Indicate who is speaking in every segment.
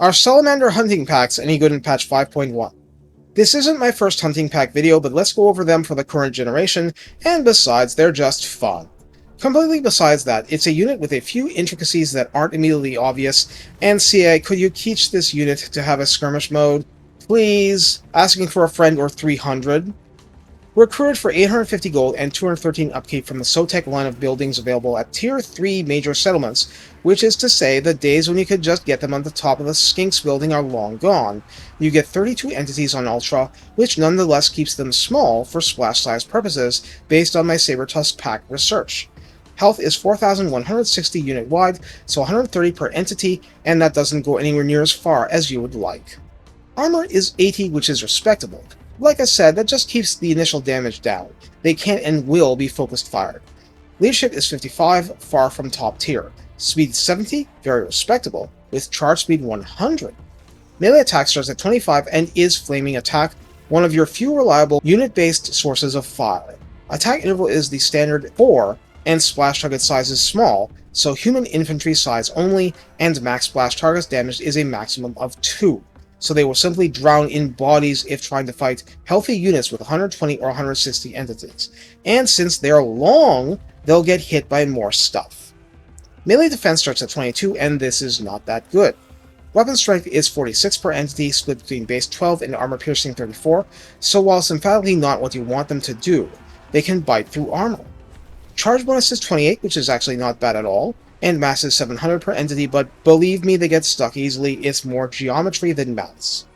Speaker 1: Are Salamander hunting packs any good in patch 5.1? This isn't my first hunting pack video, but let's go over them for the current generation, and besides, they're just fun. Completely besides that, it's a unit with a few intricacies that aren't immediately obvious, and CA, could you teach this unit to have a skirmish mode? Please? Asking for a friend or 300? Recruited for 850 gold and 213 upkeep from the Sotek line of buildings available at Tier 3 major settlements, which is to say the days when you could just get them on the top of the Skinks building are long gone. You get 32 entities on Ultra, which nonetheless keeps them small for splash size purposes based on my Sabertusk pack research. Health is 4,160 unit wide, so 130 per entity, and that doesn't go anywhere near as far as you would like. Armor is 80, which is respectable. Like I said, that just keeps the initial damage down. They can and will be focused fired. Leadership is 55, far from top tier. Speed 70, very respectable, with charge speed 100. Melee attack starts at 25 and is flaming attack, one of your few reliable unit-based sources of fire. Attack interval is the standard 4, and splash target size is small, so human infantry size only, and max splash target damage is a maximum of 2. So they will simply drown in bodies if trying to fight healthy units with 120 or 160 entities. And since they're long, they'll get hit by more stuff. Melee defense starts at 22, and this is not that good. Weapon strength is 46 per entity, split between base 12 and armor piercing 34, so whilst emphatically not what you want them to do, they can bite through armor. Charge bonus is 28, which is actually not bad at all, and mass is 700 per entity, but believe me, they get stuck easily. It's more geometry than maths.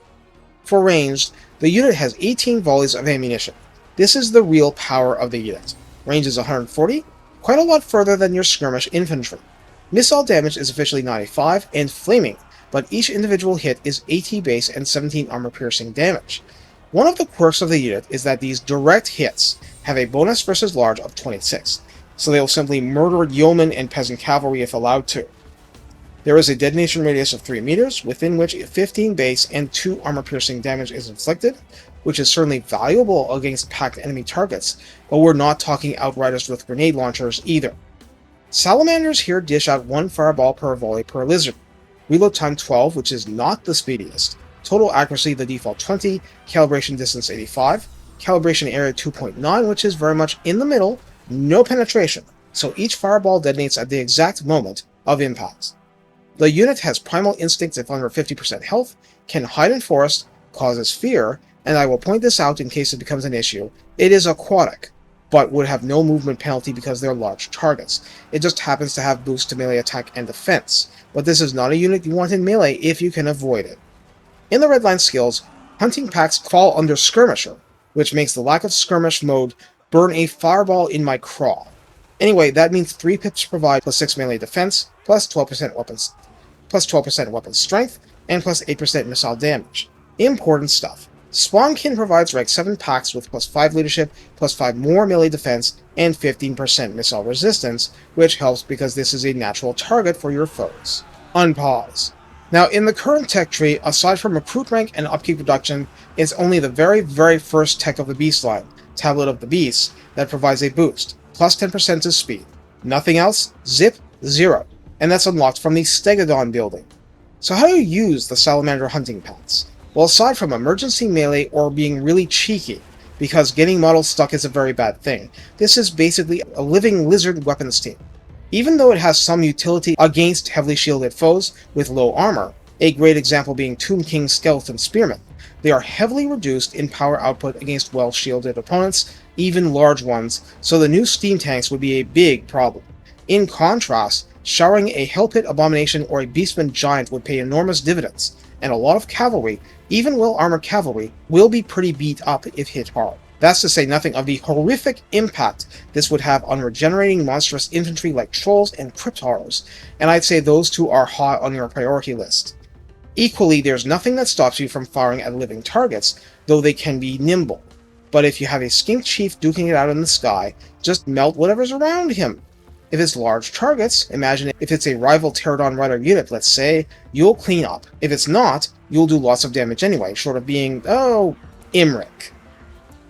Speaker 1: For ranged, the unit has 18 volleys of ammunition. This is the real power of the unit. Range is 140, quite a lot further than your skirmish infantry. Missile damage is officially 95 and flaming, but each individual hit is 80 base and 17 armor piercing damage. One of the quirks of the unit is that these direct hits have a bonus versus large of 26. So they will simply murder yeomen and peasant cavalry if allowed to. There is a detonation radius of 3 meters, within which 15 base and 2 armor-piercing damage is inflicted, which is certainly valuable against packed enemy targets, but we're not talking outriders with grenade launchers either. Salamanders here dish out 1 fireball per volley per lizard. Reload time 12, which is not the speediest. Total accuracy the default 20, calibration distance 85, calibration area 2.9, which is very much in the middle, no penetration, so each fireball detonates at the exact moment of impact. The unit has primal instincts if under 50% health, can hide in forest, causes fear, and I will point this out in case it becomes an issue, it is aquatic, but would have no movement penalty because they're large targets. It just happens to have boost to melee attack and defense, but this is not a unit you want in melee if you can avoid it. In the redline skills, hunting packs fall under skirmisher, which makes the lack of skirmish mode burn a fireball in my craw. Anyway, that means 3 pips provide plus 6 melee defense, plus 12% weapon strength, and plus 8% missile damage. Important stuff. Spawnkin provides rank 7 packs with plus 5 leadership, plus 5 more melee defense, and 15% missile resistance, which helps because this is a natural target for your foes. Unpause. Now, in the current tech tree, aside from recruit rank and upkeep reduction, it's only the very first tech of the beast line, Tablet of the Beast, that provides a boost, plus 10% to speed. Nothing else, zip, 0, and that's unlocked from the Stegodon building. So how do you use the Salamander hunting packs? Well, aside from emergency melee or being really cheeky, because getting models stuck is a very bad thing, this is basically a living lizard weapons team. Even though it has some utility against heavily shielded foes with low armor, a great example being Tomb King Skeleton Spearmen, they are heavily reduced in power output against well-shielded opponents, even large ones, so the new steam tanks would be a big problem. In contrast, showering a Hellpit Abomination or a Beastman Giant would pay enormous dividends, and a lot of cavalry, even well-armored cavalry, will be pretty beat up if hit hard. That's to say nothing of the horrific impact this would have on regenerating monstrous infantry like trolls and crypt horrors, and I'd say those two are high on your priority list. Equally, there's nothing that stops you from firing at living targets, though they can be nimble. But if you have a skink chief duking it out in the sky, just melt whatever's around him. If it's large targets, imagine if it's a rival Pterodon Rider unit, let's say, you'll clean up. If it's not, you'll do lots of damage anyway, short of being, Imric.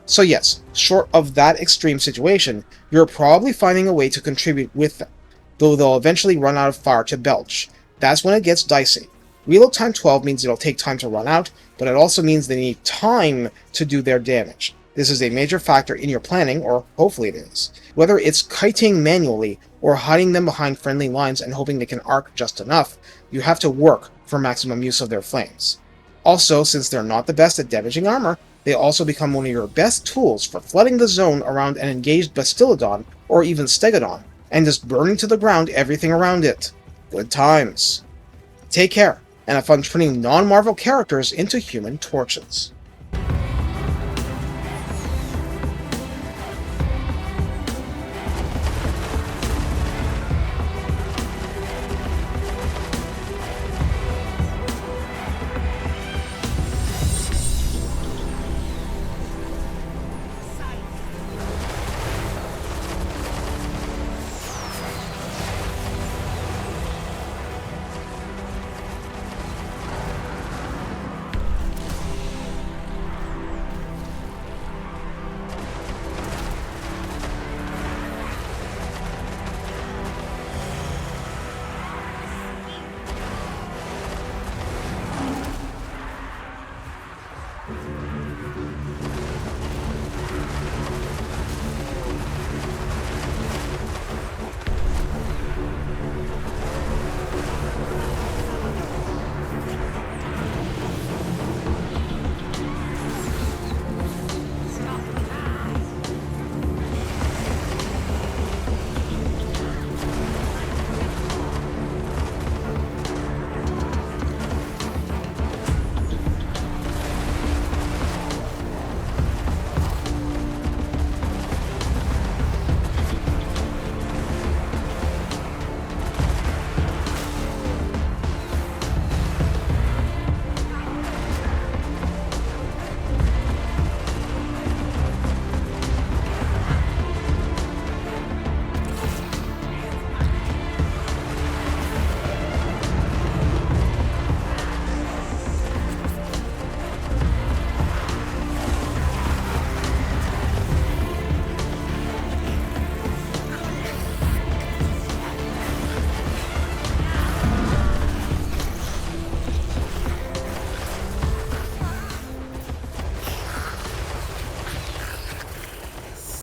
Speaker 1: So yes, short of that extreme situation, you're probably finding a way to contribute with them, though they'll eventually run out of fire to belch. That's when it gets dicey. Reload time 12 means it'll take time to run out, but it also means they need time to do their damage. This is a major factor in your planning, or hopefully it is. Whether it's kiting manually or hiding them behind friendly lines and hoping they can arc just enough, you have to work for maximum use of their flames. Also, since they're not the best at damaging armor, they also become one of your best tools for flooding the zone around an engaged Bastiladon or even Stegodon, and just burning to the ground everything around it. Good times. Take care, and have fun turning non-Marvel characters into Human Torches.